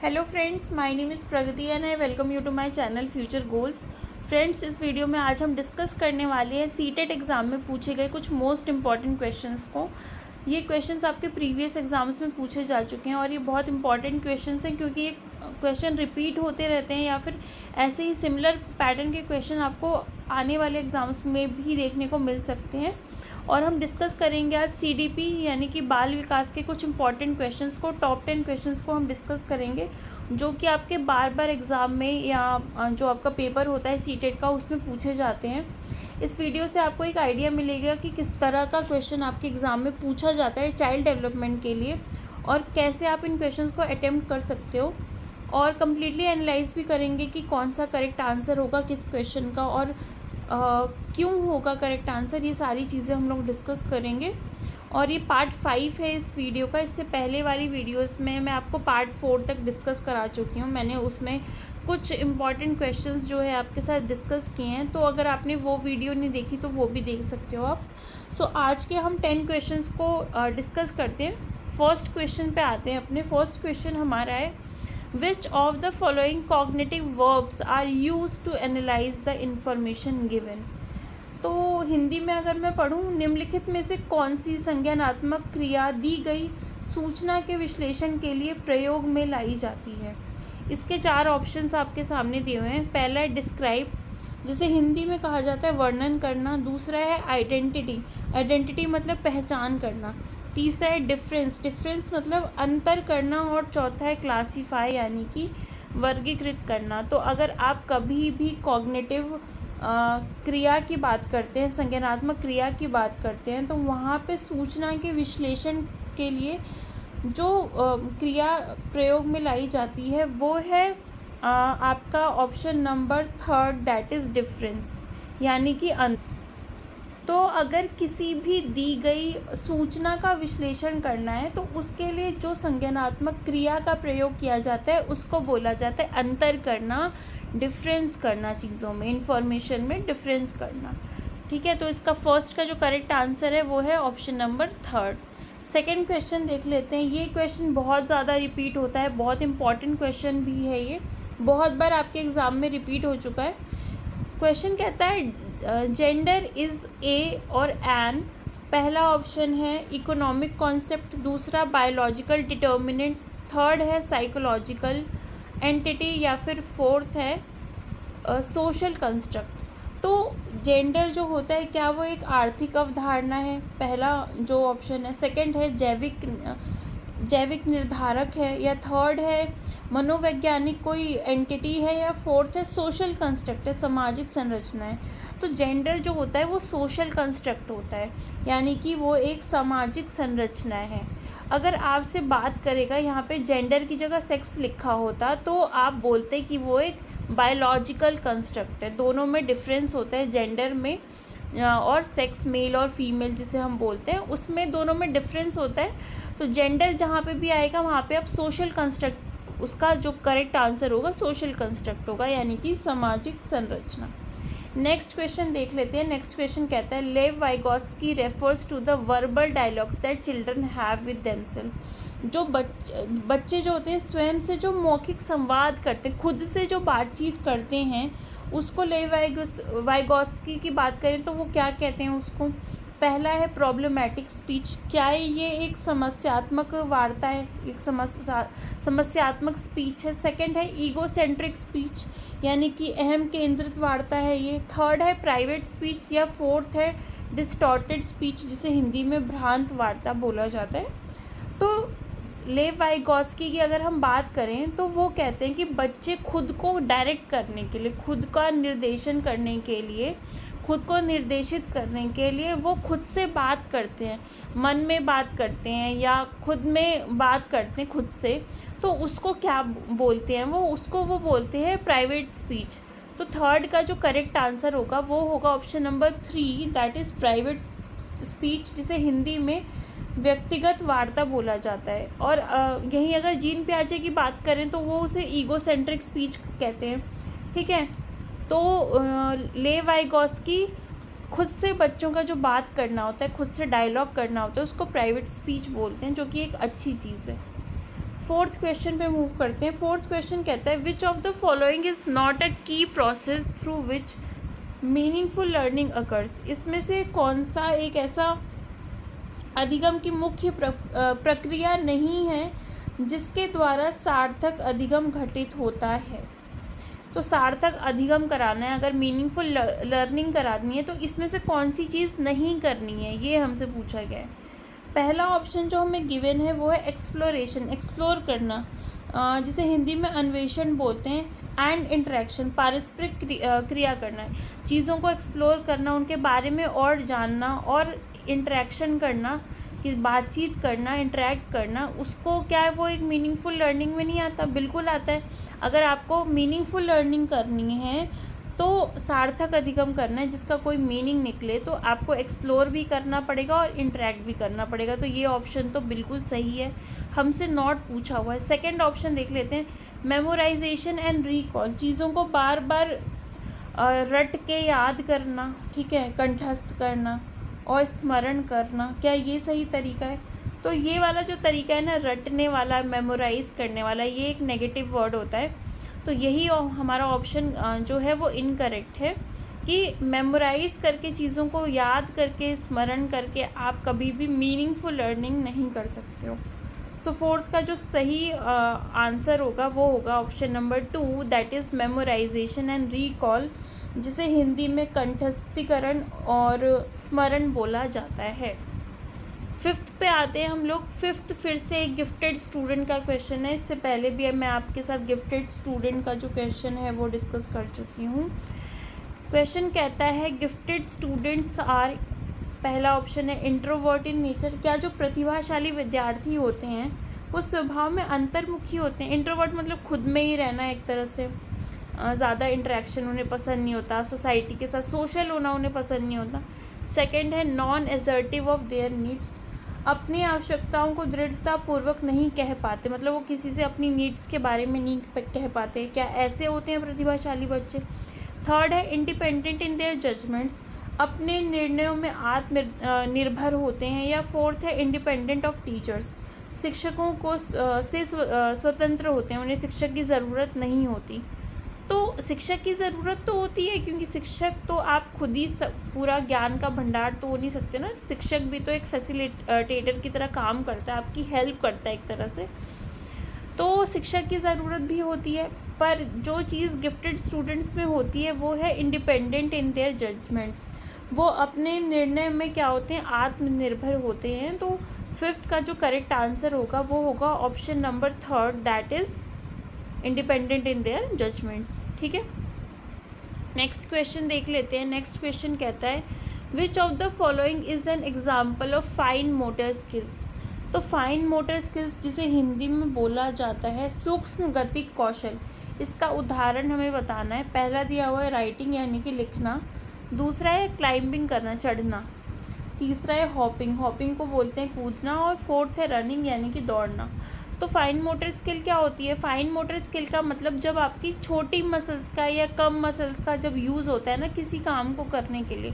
Hello friends, my name is Pragati and I welcome you to my channel future goals. Friends, इस video में आज हम discuss करने वाले हैं सीटेट एग्ज़ाम में पूछे गए कुछ मोस्ट इंपॉर्टेंट क्वेश्चंस को। ये क्वेश्चंस आपके प्रीवियस एग्ज़ाम्स में पूछे जा चुके हैं और ये बहुत इंपॉर्टेंट क्वेश्चंस हैं क्योंकि ये क्वेश्चन रिपीट होते रहते हैं या फिर ऐसे ही सिमिलर पैटर्न के क्वेश्चन आपको आने वाले एग्ज़ाम्स में भी देखने को मिल सकते हैं। और हम डिस्कस करेंगे आज सीडीपी यानी कि बाल विकास के कुछ इंपॉर्टेंट क्वेश्चंस को, टॉप 10 क्वेश्चंस को हम डिस्कस करेंगे जो कि आपके बार बार एग्ज़ाम में या जो आपका पेपर होता है सीटेट का उसमें पूछे जाते हैं। इस वीडियो से आपको एक आइडिया मिलेगा कि किस तरह का क्वेश्चन आपके एग्ज़ाम में पूछा जाता है चाइल्ड डेवलपमेंट के लिए और कैसे आप इन क्वेश्चंस को अटेम्प्ट कर सकते हो। और कम्प्लीटली एनालाइज भी करेंगे कि कौन सा करेक्ट आंसर होगा किस क्वेश्चन का और क्यों होगा करेक्ट आंसर। ये सारी चीज़ें हम लोग डिस्कस करेंगे और ये पार्ट 5 है इस वीडियो का। इससे पहले वाली वीडियोस में मैं आपको पार्ट 4 तक डिस्कस करा चुकी हूँ। मैंने उसमें कुछ इम्पॉर्टेंट क्वेश्चंस जो है आपके साथ डिस्कस किए हैं, तो अगर आपने वो वीडियो नहीं देखी तो वो भी देख सकते हो आप। सो आज के हम 10 क्वेश्चंस को डिस्कस करते हैं। फर्स्ट क्वेश्चन पे आते हैं अपने। फर्स्ट क्वेश्चन हमारा है, Which of the following cognitive verbs are used to analyze the information given? तो हिंदी में अगर मैं पढ़ूँ, निम्नलिखित में से कौन सी संज्ञानात्मक क्रिया दी गई सूचना के विश्लेषण के लिए प्रयोग में लाई जाती है? इसके 4 ऑप्शंस आपके सामने दिए हुए हैं। पहला है डिस्क्राइब, जिसे हिंदी में कहा जाता है वर्णन करना। दूसरा है आइडेंटिटी, आइडेंटिटी मतलब पहचान करना। तीसरा है डिफरेंस, डिफरेंस मतलब अंतर करना। और चौथा है क्लासीफाई यानी कि वर्गीकृत करना। तो अगर आप कभी भी कॉग्निटिव क्रिया की बात करते हैं, संज्ञानात्मक क्रिया की बात करते हैं, तो वहाँ पे सूचना के विश्लेषण के लिए जो क्रिया प्रयोग में लाई जाती है वो है आपका option number 3, that is difference यानी कि तो अगर किसी भी दी गई सूचना का विश्लेषण करना है तो उसके लिए जो संज्ञानात्मक क्रिया का प्रयोग किया जाता है उसको बोला जाता है अंतर करना, डिफरेंस करना। चीज़ों में, इंफॉर्मेशन में डिफरेंस करना। ठीक है, तो इसका फर्स्ट का जो करेक्ट आंसर है वो है ऑप्शन नंबर 3। सेकेंड क्वेश्चन देख लेते हैं। ये क्वेश्चन बहुत ज़्यादा रिपीट होता है, बहुत इंपॉर्टेंट क्वेश्चन भी है। ये बहुत बार आपके एग्ज़ाम में रिपीट हो चुका है। क्वेश्चन कहता है जेंडर इज़ ए और एन। पहला ऑप्शन है इकोनॉमिक कॉन्सेप्ट, दूसरा बायोलॉजिकल डिटर्मिनेंट, थर्ड है साइकोलॉजिकल एंटिटी या फिर फोर्थ है सोशल कंस्ट्रक्ट। तो जेंडर जो होता है क्या वो एक आर्थिक अवधारणा है? पहला जो ऑप्शन है। सेकंड है जैविक निर्धारक है, या थर्ड है मनोवैज्ञानिक कोई एंटिटी है, या फोर्थ है सोशल कंस्ट्रक्ट है, सामाजिक संरचना है। तो जेंडर जो होता है वो सोशल कंस्ट्रक्ट होता है यानी कि वो एक सामाजिक संरचना है। अगर आपसे बात करेगा यहाँ पे जेंडर की जगह सेक्स लिखा होता तो आप बोलते कि वो एक बायोलॉजिकल कंस्ट्रक्ट है। दोनों में डिफरेंस होता है, जेंडर में और सेक्स, मेल और फीमेल जिसे हम बोलते हैं, उसमें दोनों में डिफरेंस होता है। तो जेंडर जहाँ पे भी आएगा वहाँ पे आप सोशल कंस्ट्रक्ट, उसका जो करेक्ट आंसर होगा सोशल कंस्ट्रक्ट होगा यानी कि सामाजिक संरचना। नेक्स्ट क्वेश्चन देख लेते हैं। नेक्स्ट क्वेश्चन कहता है Lev Vygotsky refers to the verbal dialogues that children have with themselves. जो बच्चे जो होते हैं स्वयं से जो मौखिक संवाद करते हैं, खुद से जो बातचीत करते हैं, उसको लेव वाइगोत्स्की की बात करें तो वो क्या कहते हैं उसको? पहला है प्रॉब्लमैटिक स्पीच, क्या है ये एक समस्यात्मक वार्ता है, एक समस्यात्मक स्पीच है। सेकंड है ईगोसेंट्रिक स्पीच यानी कि अहम केंद्रित वार्ता है ये। थर्ड है प्राइवेट स्पीच, या फोर्थ है डिस्टॉर्टेड स्पीच जिसे हिंदी में भ्रांत वार्ता बोला जाता है। तो लेव वाइगोत्स्की की अगर हम बात करें तो वो कहते हैं कि बच्चे खुद को डायरेक्ट करने के लिए, खुद का निर्देशन करने के लिए, खुद को निर्देशित करने के लिए वो खुद से बात करते हैं, मन में बात करते हैं या खुद में बात करते हैं खुद से। तो उसको क्या बोलते हैं? वो बोलते हैं प्राइवेट स्पीच। तो थर्ड का जो करेक्ट आंसर होगा वो होगा option number 3, that is private speech, जिसे हिंदी में व्यक्तिगत वार्ता बोला जाता है। और यहीं अगर जीन पियाजे की बात करें तो वो उसे ईगोसेंट्रिक स्पीच कहते हैं। ठीक है, तो लेव वाइगोत्स्की खुद से बच्चों का जो बात करना होता है, खुद से डायलॉग करना होता है, उसको प्राइवेट स्पीच बोलते हैं, जो कि एक अच्छी चीज़ है। फोर्थ क्वेश्चन पे मूव करते हैं। फोर्थ क्वेश्चन कहता है which of the following is not a key process through which meaningful learning occurs. इसमें से कौन सा एक ऐसा अधिगम की मुख्य प्रक्रिया नहीं है जिसके द्वारा सार्थक अधिगम घटित होता है। तो सार्थक अधिगम कराना है, अगर मीनिंगफुल लर्निंग करानी है तो इसमें से कौन सी चीज़ नहीं करनी है, ये हमसे पूछा गया है। पहला ऑप्शन जो हमें गिवन है वो है एक्सप्लोरेशन, एक्सप्लोर करना, जिसे हिंदी में अन्वेषण बोलते हैं, एंड इंटरेक्शन, पारस्परिक क्रिया करना है, चीज़ों को एक्सप्लोर करना, उनके बारे में और जानना, और इंटरेक्शन करना कि बातचीत करना, इंटरेक्ट करना, उसको क्या है वो एक मीनिंगफुल लर्निंग में नहीं आता? बिल्कुल आता है। अगर आपको मीनिंगफुल लर्निंग करनी है तो सार्थक अधिगम करना है जिसका कोई मीनिंग निकले, तो आपको एक्सप्लोर भी करना पड़ेगा और इंटरेक्ट भी करना पड़ेगा। तो ये ऑप्शन तो बिल्कुल सही है, हमसे नॉट पूछा हुआ है। सेकंड ऑप्शन देख लेते हैं, मेमोराइजेशन एंड रिकॉल, चीज़ों को बार बार रट के याद करना, ठीक है, कंठस्थ करना और स्मरण करना, क्या ये सही तरीका है? तो ये वाला जो तरीका है ना, रटने वाला, मेमोराइज़ करने वाला, ये एक नेगेटिव वर्ड होता है। तो यही हमारा ऑप्शन जो है वो इनकरेक्ट है कि मेमोराइज़ करके, चीज़ों को याद करके, स्मरण करके आप कभी भी मीनिंगफुल लर्निंग नहीं कर सकते हो। सो फोर्थ का जो सही आंसर होगा वो होगा option number 2, that is memorisation and recall, जिसे हिंदी में कंठस्थीकरण और स्मरण बोला जाता है। फिफ्थ पे आते हैं हम लोग। फिफ्थ फिर से एक गिफ्टेड स्टूडेंट का क्वेश्चन है। इससे पहले भी मैं आपके साथ गिफ्टेड स्टूडेंट का जो क्वेश्चन है वो डिस्कस कर चुकी हूँ। क्वेश्चन कहता है गिफ्टेड स्टूडेंट्स आर, पहला ऑप्शन है इंट्रोवर्ट इन नेचर, क्या जो प्रतिभाशाली विद्यार्थी होते हैं वो स्वभाव में अंतर्मुखी होते हैं? इंट्रोवर्ट मतलब खुद में ही रहना, एक तरह से ज़्यादा इंटरेक्शन उन्हें पसंद नहीं होता, सोसाइटी के साथ सोशल होना उन्हें पसंद नहीं होता। सेकंड है non assertive of their needs, अपनी आवश्यकताओं को दृढ़तापूर्वक नहीं कह पाते, मतलब वो किसी से अपनी नीड्स के बारे में नहीं कह पाते, क्या ऐसे होते हैं प्रतिभाशाली बच्चे? थर्ड है इंडिपेंडेंट इन देयर जजमेंट्स, अपने निर्णयों में आत्मनिर्भर होते हैं। या फोर्थ है इंडिपेंडेंट ऑफ टीचर्स, शिक्षकों को से स्वतंत्र होते हैं, उन्हें शिक्षक की ज़रूरत नहीं होती। तो शिक्षक की ज़रूरत तो होती है, क्योंकि शिक्षक तो आप खुद ही पूरा ज्ञान का भंडार तो हो नहीं सकते ना, शिक्षक भी तो एक फैसिलिटेटर की तरह काम करता है, आपकी हेल्प करता है एक तरह से, तो शिक्षक की ज़रूरत भी होती है। पर जो चीज़ गिफ्टेड स्टूडेंट्स में होती है वो है इंडिपेंडेंट इन देयर जजमेंट्स, वो अपने निर्णय में क्या होते हैं, आत्मनिर्भर होते हैं। तो फिफ्थ का जो करेक्ट आंसर होगा वो होगा option number third, that is independent in their judgements. ठीक है, नेक्स्ट क्वेश्चन देख लेते हैं। नेक्स्ट क्वेश्चन कहता है which of the following is an example of fine motor skills. तो फाइन मोटर स्किल्स जिसे हिंदी में बोला जाता है सूक्ष्म गतिक कौशल, इसका उदाहरण हमें बताना है। पहला दिया हुआ है राइटिंग यानी कि लिखना, दूसरा है क्लाइंबिंग करना, चढ़ना, तीसरा है हॉपिंग, हॉपिंग को बोलते हैं कूदना, और फोर्थ है रनिंग यानी कि दौड़ना। तो फाइन मोटर स्किल क्या होती है? फाइन मोटर स्किल का मतलब जब आपकी छोटी मसल्स का या कम मसल्स का जब यूज़ होता है ना किसी काम को करने के लिए,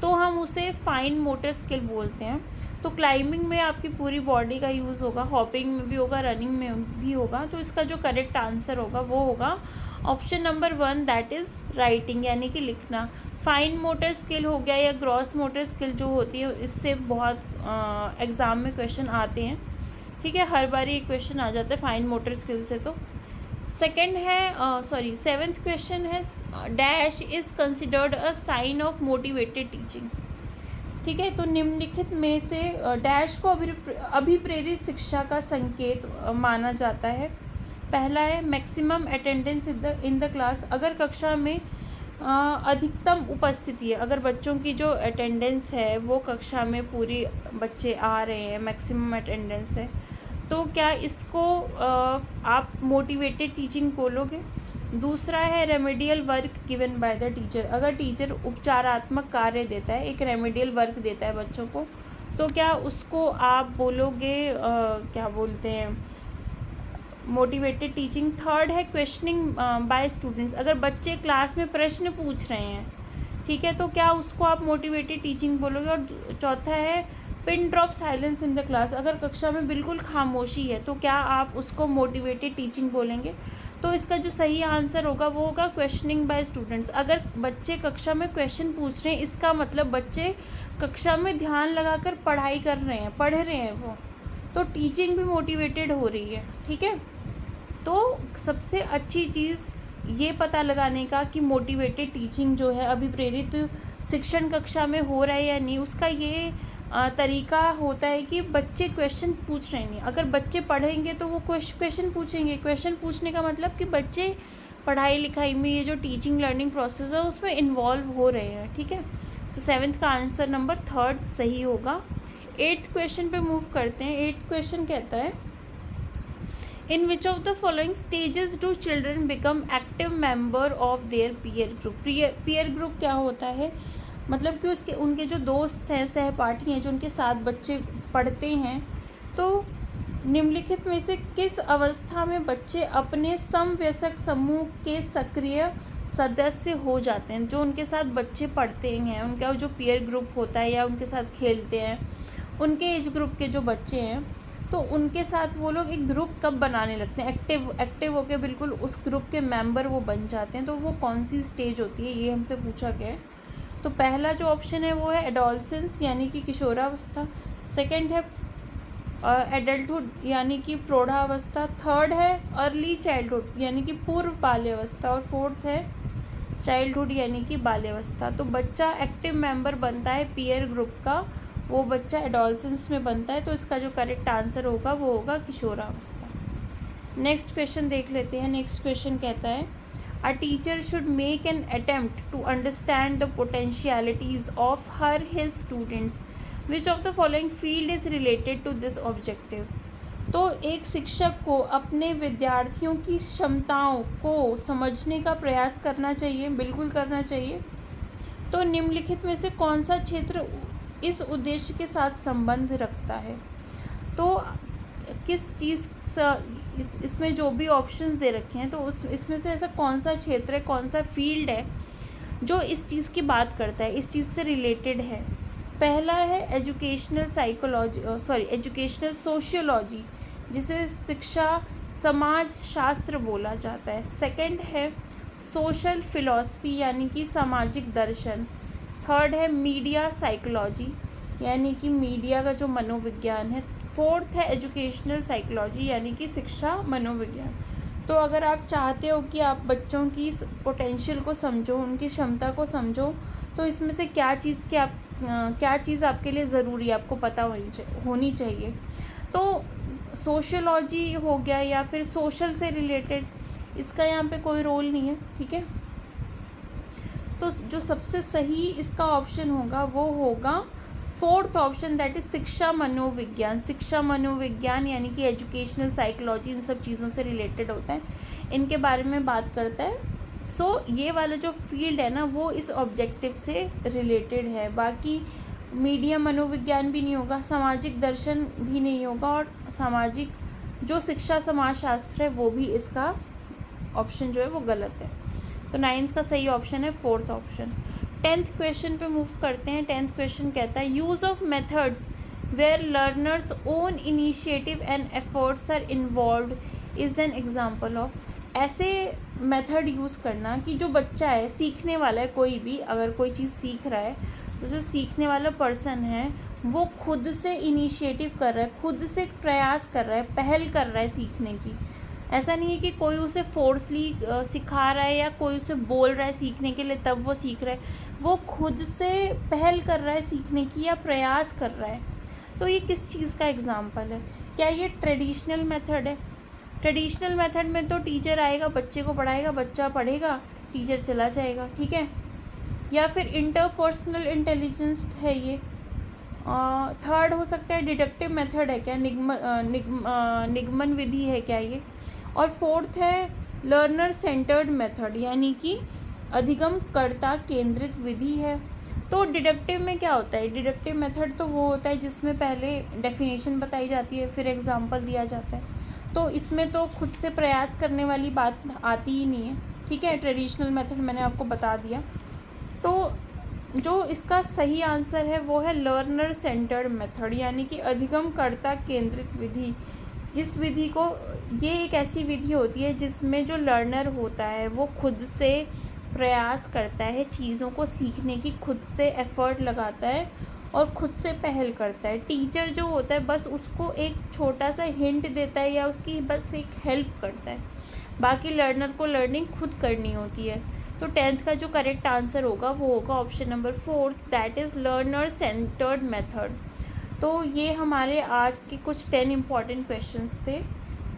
तो हम उसे फाइन मोटर स्किल बोलते हैं। तो क्लाइंबिंग में आपकी पूरी बॉडी का यूज़ होगा, हॉपिंग में भी होगा, रनिंग में भी होगा। तो इसका जो करेक्ट आंसर होगा वो होगा option number 1, that is writing यानी कि लिखना। फाइन मोटर स्किल हो गया या ग्रॉस मोटर स्किल जो होती है, इससे बहुत एग्ज़ाम में क्वेश्चन आते हैं। ठीक है, हर बार ये क्वेश्चन आ जाता है फाइन मोटर स्किल से। तो सेकंड है सेवेंथ क्वेश्चन है dash is considered a sign of motivated teaching. ठीक है, तो निम्नलिखित में से डैश को अभिप्रेरित शिक्षा का संकेत माना जाता है। पहला है maximum attendance in the class, अगर कक्षा में अधिकतम उपस्थिति है, अगर बच्चों की जो अटेंडेंस है वो कक्षा में पूरी बच्चे आ रहे हैं, मैक्सिमम अटेंडेंस है, तो क्या इसको आप मोटिवेटेड टीचिंग बोलोगे। दूसरा है remedial work given by the teacher, अगर टीचर उपचारात्मक कार्य देता है, एक रेमेडियल वर्क देता है बच्चों को, तो क्या उसको आप बोलोगे क्या बोलते हैं, मोटिवेटेड टीचिंग। थर्ड है क्वेश्चनिंग बाय स्टूडेंट्स, अगर बच्चे क्लास में प्रश्न पूछ रहे हैं, ठीक है, तो क्या उसको आप मोटिवेटेड टीचिंग बोलोगे। और चौथा है pin drop silence in the class, अगर कक्षा में बिल्कुल खामोशी है तो क्या आप उसको मोटिवेटेड टीचिंग बोलेंगे? तो इसका जो सही आंसर होगा वो होगा क्वेश्चनिंग बाय स्टूडेंट्स। अगर बच्चे कक्षा में क्वेश्चन पूछ रहे हैं इसका मतलब बच्चे कक्षा में ध्यान लगाकर पढ़ाई कर रहे हैं, पढ़ रहे हैं वो, तो टीचिंग भी मोटिवेटेड हो रही है। ठीक है, तो सबसे अच्छी चीज़ ये पता लगाने का कि मोटिवेटेड टीचिंग जो है, अभिप्रेरित शिक्षण कक्षा में हो रहा है या नहीं, उसका ये तरीका होता है कि बच्चे क्वेश्चन पूछ रहे हैं। अगर बच्चे पढ़ेंगे तो वो क्वेश्चन पूछेंगे। क्वेश्चन पूछने का मतलब कि बच्चे पढ़ाई लिखाई में, ये जो टीचिंग लर्निंग प्रोसेस है उसमें इन्वॉल्व हो रहे हैं। ठीक है, तो 7th का आंसर नंबर 3 सही होगा। 8th क्वेश्चन पे मूव करते हैं। 8th क्वेश्चन कहता है, in which of the following stages do children become active member of their peer group? Peer group क्या होता है? मतलब कि उनके जो दोस्त हैं, सहपाठी हैं, जो उनके साथ बच्चे पढ़ते हैं, तो निम्नलिखित में से किस अवस्था में बच्चे अपने समवयस्क समूह के सक्रिय सदस्य हो जाते हैं? जो उनके साथ बच्चे पढ़ते हैं, उनका जो पीयर ग्रुप होता है या उनके साथ खेलते हैं, उनके एज ग्रुप के जो बच्चे हैं, तो उनके साथ वो लोग एक ग्रुप कब बनाने लगते हैं? एक्टिव होकर बिल्कुल उस ग्रुप के मेंबर वो बन जाते हैं। तो वो कौन सी स्टेज होती है, ये हमसे पूछा गया है। तो पहला जो ऑप्शन है वो है एडोलसेंस यानी कि किशोरावस्था। सेकंड है एडल्टहुड यानी कि प्रौढ़ावस्था। थर्ड है अर्ली चाइल्डहुड यानी कि पूर्व बाल्यावस्था। और फोर्थ है चाइल्डहुड यानी कि बाल्यावस्था। तो बच्चा एक्टिव मेंबर बनता है पीयर ग्रुप का, वो बच्चा एडोलसेंस में बनता है। तो इसका जो करेक्ट आंसर होगा वो होगा किशोरावस्था। नेक्स्ट क्वेश्चन देख लेते हैं। नेक्स्ट क्वेश्चन कहता है, A teacher should make an attempt to understand the potentialities of his students. Which of the following field is related to this objective? तो एक शिक्षक को अपने विद्यार्थियों की क्षमताओं को समझने का प्रयास करना चाहिए, बिल्कुल करना चाहिए। तो निम्नलिखित में से कौन सा क्षेत्र इस उद्देश्य के साथ संबंध रखता है? तो किस चीज़ इसमें जो भी ऑप्शंस दे रखे हैं, तो इसमें से ऐसा कौन सा क्षेत्र है, कौन सा फील्ड है जो इस चीज़ की बात करता है, इस चीज़ से रिलेटेड है? पहला है एजुकेशनल सोशियोलॉजी, जिसे शिक्षा समाज शास्त्र बोला जाता है। सेकंड है सोशल फिलॉसफी यानी कि सामाजिक दर्शन। थर्ड है मीडिया साइकोलॉजी यानी कि मीडिया का जो मनोविज्ञान है। फोर्थ है एजुकेशनल साइकोलॉजी यानी कि शिक्षा मनोविज्ञान। तो अगर आप चाहते हो कि आप बच्चों की पोटेंशियल को समझो, उनकी क्षमता को समझो, तो इसमें से क्या चीज़ आपके लिए ज़रूरी है, आपको पता होनी चाहिए। तो सोशियोलॉजी हो गया या फिर सोशल से रिलेटेड, इसका यहाँ पे कोई रोल नहीं है। ठीक है, तो जो सबसे सही इसका ऑप्शन होगा वो होगा फोर्थ ऑप्शन, दैट इज शिक्षा मनोविज्ञान। शिक्षा मनोविज्ञान यानी कि एजुकेशनल साइकोलॉजी इन सब चीज़ों से रिलेटेड होता है, इनके बारे में बात करता है। ये वाला जो फील्ड है ना वो इस ऑब्जेक्टिव से रिलेटेड है। बाकी मीडिया मनोविज्ञान भी नहीं होगा, सामाजिक दर्शन भी नहीं होगा, और सामाजिक जो शिक्षा समाजशास्त्र है वो भी, इसका ऑप्शन जो है वो गलत है। तो 9th का सही ऑप्शन है फोर्थ ऑप्शन। 10th क्वेश्चन पे मूव करते हैं। 10th क्वेश्चन कहता है, use of methods where learners own initiative and efforts are involved is an example of. ऐसे मेथड यूज़ करना कि जो बच्चा है, सीखने वाला है, कोई भी अगर कोई चीज़ सीख रहा है तो जो सीखने वाला पर्सन है वो खुद से इनिशिएटिव कर रहा है, खुद से प्रयास कर रहा है, पहल कर रहा है सीखने की। ऐसा नहीं है कि कोई उसे फोर्सली सिखा रहा है या कोई उसे बोल रहा है सीखने के लिए तब वो सीख रहा है। वो खुद से पहल कर रहा है सीखने की या प्रयास कर रहा है। तो ये किस चीज़ का एग्जाम्पल है? क्या ये ट्रेडिशनल मेथड है? ट्रेडिशनल मेथड में तो टीचर आएगा, बच्चे को पढ़ाएगा, बच्चा पढ़ेगा, टीचर चला जाएगा। ठीक है, या फिर इंटरपर्सनल इंटेलिजेंस है ये। थर्ड हो सकता है डिडक्टिव मेथड है क्या, निगमन विधि है क्या ये। और फोर्थ है लर्नर सेंटर्ड मेथड यानी कि अधिगमकर्ता केंद्रित विधि है। तो डिडक्टिव में क्या होता है? डिडक्टिव मेथड तो वो होता है जिसमें पहले डेफिनेशन बताई जाती है, फिर एग्जाम्पल दिया जाता है। तो इसमें तो खुद से प्रयास करने वाली बात आती ही नहीं है। ठीक है, ट्रेडिशनल मेथड मैंने आपको बता दिया। तो जो इसका सही आंसर है वो है लर्नर सेंटर्ड मेथड, यानी कि अधिगमकर्ता केंद्रित विधि। इस विधि को, ये एक ऐसी विधि होती है जिसमें जो लर्नर होता है वो खुद से प्रयास करता है, चीज़ों को सीखने की खुद से एफ़र्ट लगाता है और खुद से पहल करता है। टीचर जो होता है बस उसको एक छोटा सा हिंट देता है या उसकी बस एक हेल्प करता है, बाकी लर्नर को लर्निंग खुद करनी होती है। तो 10th का जो करेक्ट आंसर होगा वो होगा option number 4, that is learner centred method. तो ये हमारे आज के कुछ 10 इम्पॉर्टेंट क्वेश्चंस थे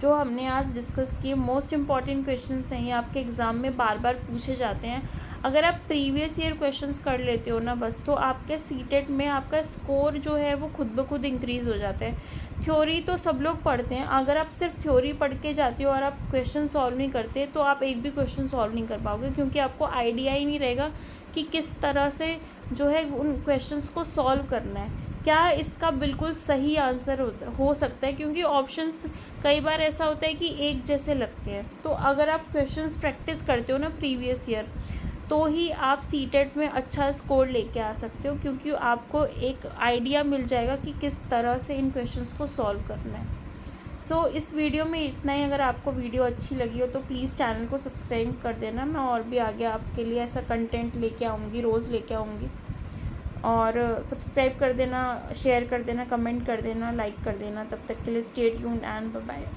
जो हमने आज डिस्कस किए। मोस्ट इम्पॉर्टेंट क्वेश्चंस हैं, ये आपके एग्ज़ाम में बार बार पूछे जाते हैं। अगर आप प्रीवियस ईयर क्वेश्चंस कर लेते हो ना बस, तो आपके सीटेट में आपका स्कोर जो है वो खुद ब खुद इंक्रीज़ हो जाता है। थ्योरी तो सब लोग पढ़ते हैं, अगर आप सिर्फ थ्योरी पढ़ के जाते हो और आप क्वेश्चन सॉल्व नहीं करते तो आप एक भी क्वेश्चन सॉल्व नहीं कर पाओगे, क्योंकि आपको आइडिया ही नहीं रहेगा कि किस तरह से जो है उन क्वेश्चंस को सॉल्व करना है, क्या इसका बिल्कुल सही आंसर हो सकता है, क्योंकि ऑप्शंस कई बार ऐसा होता है कि एक जैसे लगते हैं। तो अगर आप क्वेश्चंस प्रैक्टिस करते हो ना प्रीवियस ईयर, तो ही आप सीटेट में अच्छा स्कोर लेके आ सकते हो, क्योंकि आपको एक आइडिया मिल जाएगा कि किस तरह से इन क्वेश्चंस को सॉल्व करना है। सो इस वीडियो में इतना ही। अगर आपको वीडियो अच्छी लगी हो तो प्लीज़ चैनल को सब्सक्राइब कर देना। मैं और भी आगे आपके लिए ऐसा कंटेंट लेके आऊँगी, रोज़ लेके आऊँगी। और सब्सक्राइब कर देना, शेयर कर देना, कमेंट कर देना, लाइक कर देना। तब तक के लिए stay tuned and bye bye.